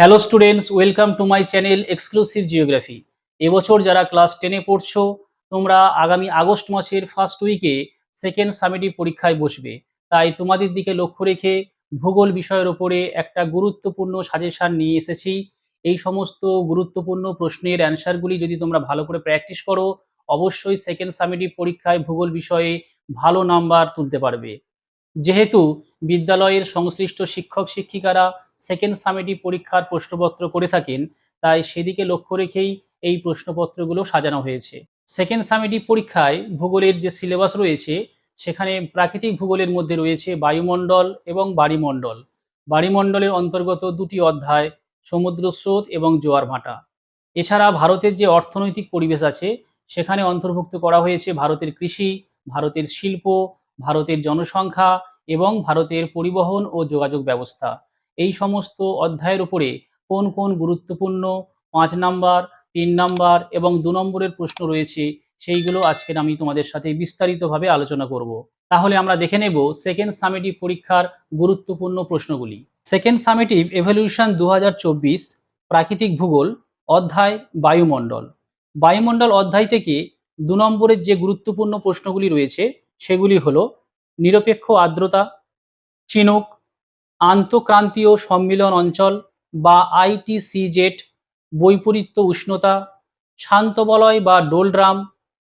Hello students, welcome to my channel exclusive geography. এবছর যারা class 10-এ পড়ছো, তোমরা আগামী আগস্ট মাসের ফার্স্ট উইকে সেকেন্ড সামেটিভ পরীক্ষায় বসবে। তাই তোমাদের দিকে লক্ষ্য রেখে ভূগোল বিষয়ের ওপরে একটা গুরুত্বপূর্ণ সাজেশন নিয়ে এসেছি। এই সমস্ত গুরুত্বপূর্ণ প্রশ্নের অ্যান্সারগুলি যদি তোমরা ভালো করে প্র্যাকটিস করো, অবশ্যই সেকেন্ড সামেটিভ পরীক্ষায় ভূগোল বিষয়ে ভালো নাম্বার তুলতে পারবে। যেহেতু বিদ্যালয়ের সংশ্লিষ্ট শিক্ষক শিক্ষিকারা সেকেন্ড সামেটিভ পরীক্ষার প্রশ্নপত্র করে থাকেন, তাই সেদিকে লক্ষ্য রেখেই এই প্রশ্নপত্রগুলো সাজানো হয়েছে। সেকেন্ড সামেটিভ পরীক্ষায় ভূগোলের যে সিলেবাস রয়েছে, সেখানে প্রাকৃতিক ভূগোলের মধ্যে রয়েছে বায়ুমণ্ডল এবং বাড়িমণ্ডল। বাড়িমণ্ডলের অন্তর্গত দুটি অধ্যায়, সমুদ্র স্রোত এবং জোয়ার ভাটা। এছাড়া ভারতের যে অর্থনৈতিক পরিবেশ আছে, সেখানে অন্তর্ভুক্ত করা হয়েছে ভারতের কৃষি, ভারতের শিল্প, ভারতের জনসংখ্যা এবং ভারতের পরিবহন ও যোগাযোগ ব্যবস্থা। এই সমস্ত অধ্যায়ের উপরে কোন কোন গুরুত্বপূর্ণ 5 নাম্বার, 3 নাম্বার এবং 2 নম্বরের প্রশ্ন রয়েছে, সেইগুলো আজকের আমি তোমাদের সাথে বিস্তারিতভাবে আলোচনা করব। তাহলে আমরা দেখে নেব সেকেন্ড সামেটিভ পরীক্ষার গুরুত্বপূর্ণ প্রশ্নগুলি। সেকেন্ড সামেটিভ এভলিউশন 2024 প্রাকৃতিক ভূগোল অধ্যায় বায়ুমণ্ডল। বায়ুমণ্ডল অধ্যায় থেকে 2 নম্বরের যে গুরুত্বপূর্ণ প্রশ্নগুলি রয়েছে, সেগুলি হলো নিরপেক্ষ আর্দ্রতা, চিনুক, আন্তঃক্রান্তীয় সম্মিলন অঞ্চল বা আইটিসিজেড, বৈপরীত্য উষ্ণতা, শান্ত বলয় বা ডোলড্রাম,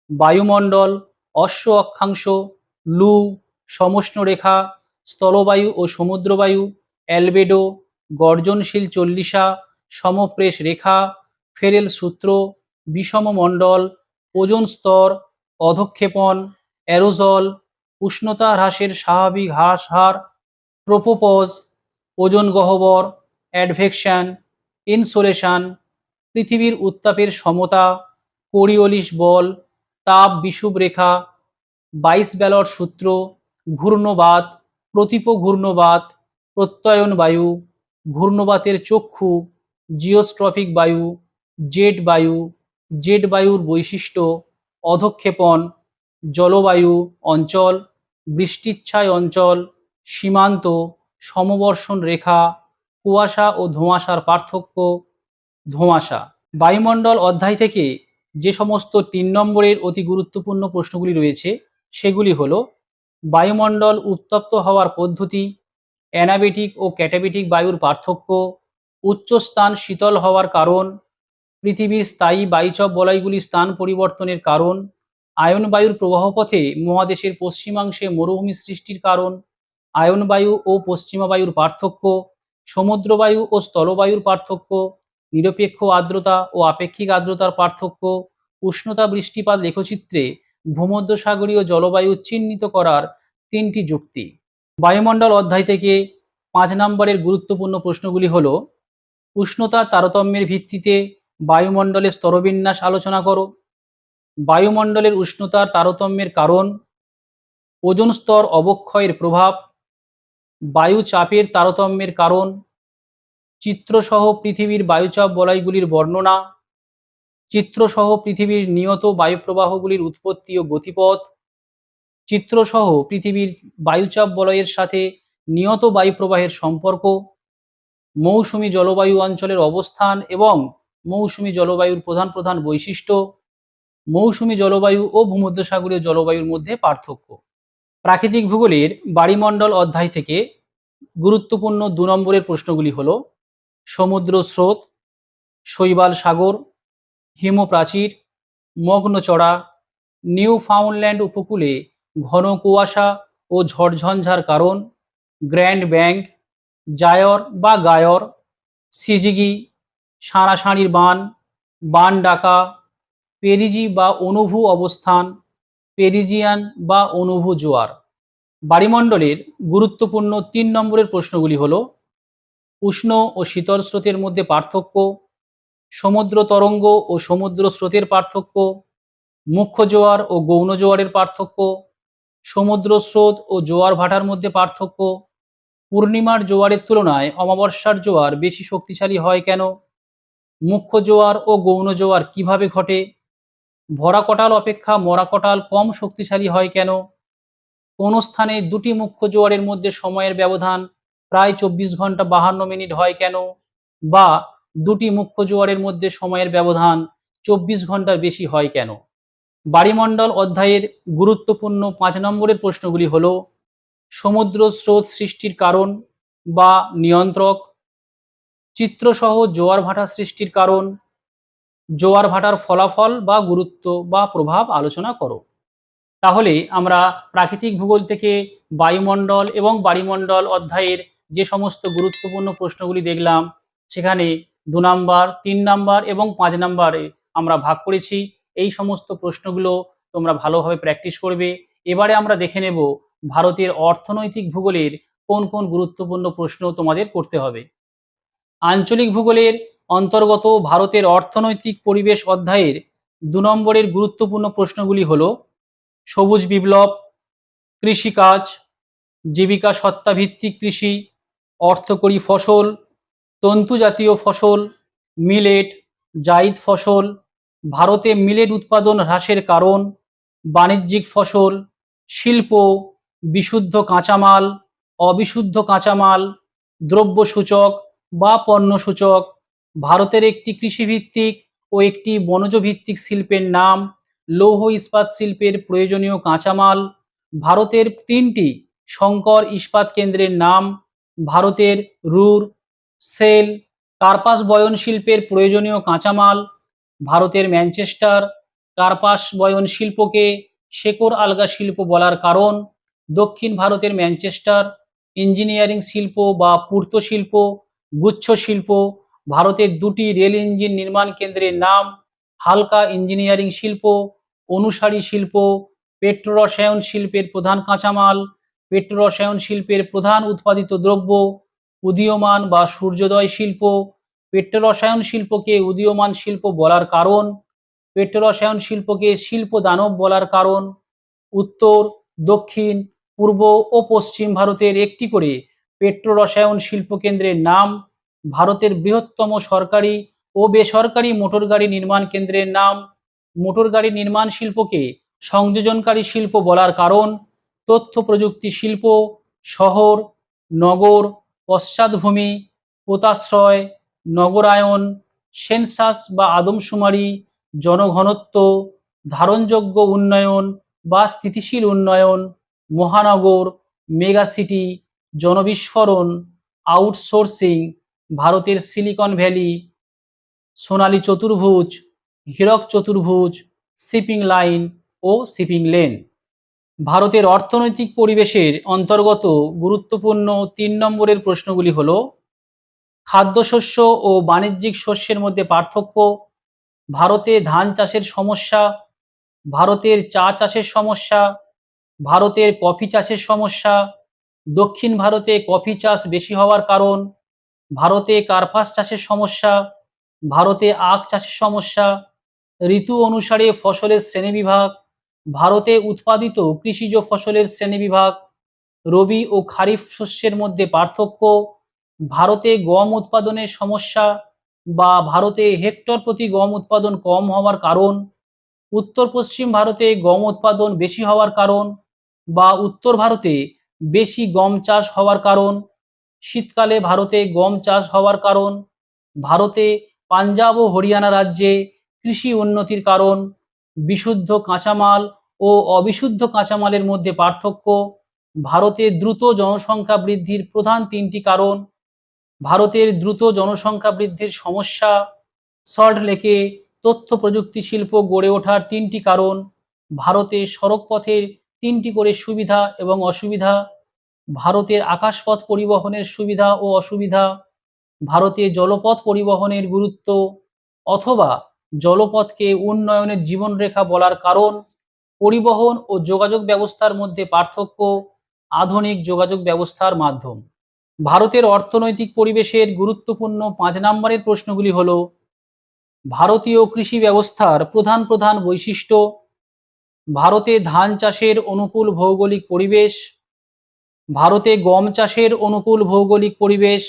বায়ুমণ্ডল, অশ্ব অক্ষাংশ, লু, সমষ্ণরেখা, স্থলবায়ু ও সমুদ্রবায়ু, অ্যালবেডো, গর্জনশীল চল্লিশা, সমপ্রেশ রেখা, ফেরেল সূত্র, বিষম মণ্ডল, ওজোন স্তর, অধঃক্ষেপণ, অ্যারোজল, উষ্ণতা হ্রাসের স্বাভাবিক হ্রাস হার, ট্রোপোপজ, ওজোন গহ্বর, অ্যাডভেকশন, ইনসোলেশন, পৃথিবীর উত্তাপের সমতা, কোরিওলিস বল, তাপ বিষুব রেখা, বাইশ-ব্যালট সূত্র, ঘূর্ণবাত, প্রতীপ ঘূর্ণবাত, প্রত্যয়ন বায়ু, ঘূর্ণবাতের চক্ষু, জিওস্ট্রফিক বায়ু, জেট বায়ু, জেট বায়ুর বৈশিষ্ট্য, অধঃক্ষেপণ, জলবায়ু অঞ্চল, বৃষ্টিচ্ছায় অঞ্চল, সীমান্ত, সমবর্ষণ রেখা, কুয়াশা ও ধোঁয়াশার পার্থক্য, ধোঁয়াশা। বায়ুমণ্ডল অধ্যায় থেকে যে সমস্ত 3 নম্বরের অতি গুরুত্বপূর্ণ প্রশ্নগুলি রয়েছে, সেগুলি হলো বায়ুমণ্ডল উত্তপ্ত হওয়ার পদ্ধতি, অ্যানাবেটিক ও ক্যাটাবেটিক বায়ুর পার্থক্য, উচ্চস্থান শীতল হওয়ার কারণ, পৃথিবীর স্থায়ী বায়ুচাপ বলয়গুলি স্থান পরিবর্তনের কারণ, আয়ন বায়ুর প্রবাহপথে মহাদেশের পশ্চিমাংশে মরুভূমি সৃষ্টির কারণ, আয়ন বায়ু ও পশ্চিমা বায়ুর পার্থক্য, সমুদ্র বায়ু ও স্থলবায়ুর পার্থক্য, নিরপেক্ষ আর্দ্রতা ও আপেক্ষিক আর্দ্রতার পার্থক্য, উষ্ণতা বৃষ্টিপাত লেখচিত্রে ভূমধ্যসাগরীয় জলবায়ু চিহ্নিত করার 3টি যুক্তি। বায়ুমণ্ডল অধ্যায় থেকে 5 নম্বরের গুরুত্বপূর্ণ প্রশ্নগুলি হলো উষ্ণতা তারতম্যের ভিত্তিতে বায়ুমণ্ডলের স্তরবিন্যাস আলোচনা করো, বায়ুমণ্ডলের উষ্ণতার তারতম্যের কারণ, ওজোন স্তর অবক্ষয়ের প্রভাব, বায়ু চাপের তারতম্যের কারণ, চিত্রসহ পৃথিবীর বায়ুচাপ বলয়গুলির বর্ণনা, চিত্রসহ পৃথিবীর নিয়ত বায়ুপ্রবাহগুলির উৎপত্তি ও গতিপথ, চিত্রসহ পৃথিবীর বায়ুচাপ বলয়ের সাথে নিয়ত বায়ুপ্রবাহের সম্পর্ক, মৌসুমী জলবায়ু অঞ্চলের অবস্থান এবং মৌসুমী জলবায়ুর প্রধান প্রধান বৈশিষ্ট্য, মৌসুমী জলবায়ু ও ভূমধ্যসাগরীয় জলবায়ুর মধ্যে পার্থক্য। প্রাকৃতিক ভূগোলের বায়ুমণ্ডল অধ্যায় থেকে গুরুত্বপূর্ণ 2 নম্বরের প্রশ্নগুলি হলো সমুদ্র স্রোত, শৈবাল সাগর, হিমপ্রাচীর, মগ্নচড়া, নিউফাউন্ডল্যান্ড উপকূলে ঘন কুয়াশা ও ঝড়ঝঞ্ঝার কারণ, গ্র্যান্ড ব্যাংক, জায়র বা গায়র, সিজিগি, সাঁড়াসাঁড়ির বান, বান ডাকা, পেরিজি বা অনুভু অবস্থান, পেরিজিয়ান বা অনুভু জোয়ার। বায়ুমণ্ডলের গুরুত্বপূর্ণ 3 নম্বরের প্রশ্নগুলি হলো উষ্ণ ও শীতল স্রোতের মধ্যে পার্থক্য, সমুদ্র তরঙ্গ ও সমুদ্র স্রোতের পার্থক্য, মুখ্য জোয়ার ও গৌণ জোয়ারের পার্থক্য, সমুদ্র স্রোত ও জোয়ার ভাটার মধ্যে পার্থক্য, পূর্ণিমার জোয়ারের তুলনায় অমাবস্যার জোয়ার বেশি শক্তিশালী হয় কেন, মুখ্য জোয়ার ও গৌণ জোয়ার কিভাবে ঘটে, ভরা কটাল অপেক্ষা মরা কটাল কম শক্তিশালী হয় কেন, কোন স্থানে দুটি মুখ্য জোয়ারের মধ্যে সময়ের ব্যবধান প্রায় 24 ঘন্টা 52 মিনিট হয় কেন, বা দুটি মুখ্য জোয়ারের মধ্যে সময়ের ব্যবধান 24 ঘন্টার বেশি হয় কেন? বায়ুমণ্ডল অধ্যায়ের গুরুত্বপূর্ণ 5 নম্বরের প্রশ্নগুলি হলো সমুদ্র স্রোত সৃষ্টির কারণ বা নিয়ন্ত্রক, চিত্রসহ জোয়ার ভাটা সৃষ্টির কারণ, জোয়ার ভাটার ফলাফল বা গুরুত্ব বা প্রভাব আলোচনা করো। তাহলে আমরা প্রাকৃতিক ভূগোল থেকে বায়ুমণ্ডল এবং বায়ুমণ্ডল অধ্যায়ের যে সমস্ত গুরুত্বপূর্ণ প্রশ্নগুলি দেখলাম, সেখানে 2 নাম্বার, 3 নাম্বার এবং 5 নাম্বারে আমরা ভাগ করেছি। এই সমস্ত প্রশ্নগুলো তোমরা ভালোভাবে প্র্যাকটিস করবে। এবারে আমরা দেখে নেব ভারতের অর্থনৈতিক ভূগোলের কোন কোন গুরুত্বপূর্ণ প্রশ্ন তোমাদের করতে হবে। আঞ্চলিক ভূগোলের অন্তর্গত ভারতের অর্থনৈতিক পরিবেশ অধ্যায়ের 2 নম্বরের গুরুত্বপূর্ণ প্রশ্নগুলি হলো সবুজ বিপ্লব, কৃষিকাজ, জীবিকা সত্তা ভিত্তিক কৃষি, অর্থকরী ফসল, তন্তু জাতীয় ফসল, মিলেট, জায়িদ ফসল, ভারতে মিলেট উৎপাদন হ্রাসের কারণ, বাণিজ্যিক ফসল, শিল্প, বিশুদ্ধ কাঁচামাল, অবিশুদ্ধ কাঁচামাল, দ্রব্য সূচক বা পণ্য সূচক, ভারতের একটি কৃষিভিত্তিক ও একটি বনজ ভিত্তিক শিল্পের নাম, লৌহ ইস্পাত শিল্পের প্রয়োজনীয় কাঁচামাল, ভারতের 3টি সংকর ইস্পাত কেন্দ্রের নাম, ভারতের রুর, সেল, কার্পাস বয়ন শিল্পের প্রয়োজনীয় কাঁচামাল, ভারতের ম্যানচেস্টার কার্পাস বয়ন শিল্পকে শেকড় আলগা শিল্প বলার কারণ, দক্ষিণ ভারতের ম্যানচেস্টার ইঞ্জিনিয়ারিং শিল্প বা পূর্ত শিল্প, গুচ্ছ শিল্প, ভারতের 2টি রেল ইঞ্জিন নির্মাণ কেন্দ্রের নাম, হালকা ইঞ্জিনিয়ারিং শিল্প, অনুসারী শিল্প, পেট্রোরসায়ন শিল্পের প্রধান কাঁচামাল, পেট্রোরসায়ন শিল্পের প্রধান উৎপাদিত দ্রব্য, উদীয়মান বা সূর্যোদয় শিল্প, পেট্রোরসায়ন শিল্পকে উদীয়মান শিল্প বলার কারণ, পেট্রোরসায়ন শিল্পকে শিল্প দানব বলার কারণ, উত্তর, দক্ষিণ, পূর্ব ও পশ্চিম ভারতের একটি করে পেট্রোরসায়ন শিল্পকেন্দ্রের নাম, ভারতের বৃহত্তম সরকারি ও বেসরকারি মোটর গাড়ি নির্মাণ কেন্দ্রের নাম, মোটর গাড়ি নির্মাণ শিল্পকে সংযোজনকারী শিল্প বলার কারণ, তথ্য প্রযুক্তি শিল্প, শহর, নগর, পশ্চাৎভূমি, পোতাশ্রয়, নগরায়ন, সেন্সাস বা আদমশুমারি, জনঘনত্ব, ধারণযোগ্য উন্নয়ন বা স্থিতিশীল উন্নয়ন, মহানগর, মেগাসিটি, জনবিস্ফোরণ, আউটসোর্সিং, ভারতের সিলিকন ভ্যালি, সোনালী চতুর্ভুজ, হীরক চতুর্ভুজ, শিপিং লাইন ও শিপিং লেন। ভারতের অর্থনৈতিক পরিবেশের অন্তর্গত গুরুত্বপূর্ণ 3 নম্বরের প্রশ্নগুলি হলো খাদ্যশস্য ও বাণিজ্যিক শস্যের মধ্যে পার্থক্য, ভারতে ধান চাষের সমস্যা, ভারতের চা চাষের সমস্যা, ভারতের কফি চাষের সমস্যা, দক্ষিণ ভারতে কফি চাষ বেশি হওয়ার কারণ, ভারতে কার্পাস চাষের সমস্যা, ভারতে আখ চাষের সমস্যা, ঋতু অনুসারে ফসলের শ্রেণীবিভাগ, ভারতে উৎপাদিত কৃষিজ ফসলের শ্রেণীবিভাগ, রবি ও খারিফ শস্যের মধ্যে পার্থক্য, ভারতে গম উৎপাদনের সমস্যা বা ভারতে হেক্টর প্রতি গম উৎপাদন কম হওয়ার কারণ, উত্তর পশ্চিম ভারতে গম উৎপাদন বেশি হওয়ার কারণ বা উত্তর ভারতে বেশি গম চাষ হওয়ার কারণ, শীতকালে ভারতে গম চাষ হওয়ার কারণ, ভারতে পাঞ্জাব ও হরিয়ানা রাজ্যে কৃষি উন্নতির কারণ, বিশুদ্ধ কাঁচামাল ও অবিশুদ্ধ কাঁচামালের মধ্যে পার্থক্য, ভারতে দ্রুত জনসংখ্যা বৃদ্ধির প্রধান 3টি কারণ, ভারতের দ্রুত জনসংখ্যা বৃদ্ধির সমস্যা, সল্ট লেকে তথ্য প্রযুক্তি শিল্প গড়ে ওঠার 3টি কারণ, ভারতে সড়কপথের 3টি করে সুবিধা এবং অসুবিধা, ভারতের আকাশপথ পরিবহনের সুবিধা ও অসুবিধা, ভারতে জলপথ পরিবহনের গুরুত্ব অথবা জলপথকে উন্নয়নের জীবনরেখা বলার কারণ, পরিবহন ও যোগাযোগ ব্যবস্থার মধ্যে পার্থক্য, আধুনিক যোগাযোগ ব্যবস্থার মাধ্যম। ভারতের অর্থনৈতিক পরিবেশের গুরুত্বপূর্ণ 5 নম্বরের প্রশ্নগুলি হলো ভারতীয় কৃষি ব্যবস্থার প্রধান প্রধান বৈশিষ্ট্য, ভারতে ধান চাষের অনুকূল ভৌগোলিক পরিবেশ, ভারতে গম চাষের অনুকূল ভৌগোলিক পরিবেশ,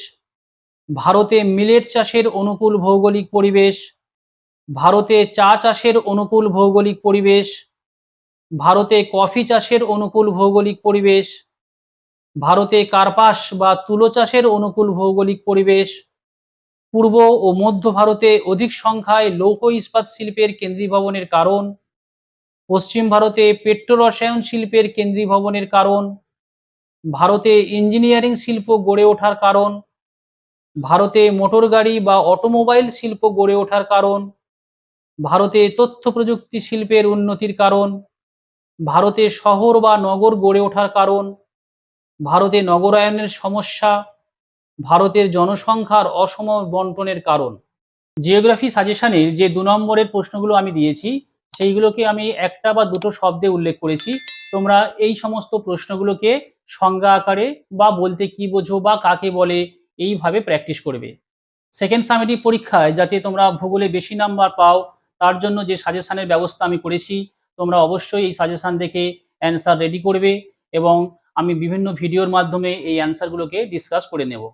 ভারতে মিলেট চাষের অনুকূল ভৌগোলিক পরিবেশ, ভারতে চা চাষের অনুকূল ভৌগোলিক পরিবেশ, ভারতে কফি চাষের অনুকূল ভৌগোলিক পরিবেশ, ভারতে কার্পাস বা তুলো চাষের অনুকূল ভৌগোলিক পরিবেশ, পূর্ব ও মধ্য ভারতে অধিক সংখ্যায় লৌহ ইস্পাত শিল্পের কেন্দ্রীভবনের কারণ, পশ্চিম ভারতে পেট্রোরসায়ন শিল্পের কেন্দ্রীভবনের কারণ, ভারতে ইঞ্জিনিয়ারিং শিল্প গড়ে ওঠার কারণ, ভারতে মোটর গাড়ি বা অটোমোবাইল শিল্প গড়ে ওঠার কারণ, ভারতে তথ্য প্রযুক্তি শিল্পের উন্নতির কারণ, ভারতে শহর বা নগর গড়ে ওঠার কারণ, ভারতে নগরায়নের সমস্যা, ভারতের জনসংখ্যার অসম বন্টনের কারণ। জিওগ্রাফি সাজেশনের যে ২ নম্বরের প্রশ্নগুলো আমি দিয়েছি সেইগুলোকে আমি একটা বা দুটো শব্দে উল্লেখ করেছি। তোমরা এই সমস্ত প্রশ্নগুলোকে সংজ্ঞা আকারে বা বলতে কি বোঝো বা কাকে বলে এইভাবে প্র্যাকটিস করবে। সেকেন্ড সামেটিভ পরীক্ষায় যাতে তোমরা ভূগোলে বেশি নাম্বার পাও তার জন্য যে সাজেশনের ব্যবস্থা আমি করেছি তোমরা অবশ্যই এই সাজেশন দেখে অ্যান্সার রেডি করবে এবং আমি বিভিন্ন ভিডিওর মাধ্যমে এই অ্যান্সারগুলোকে ডিসকাস করে নেব।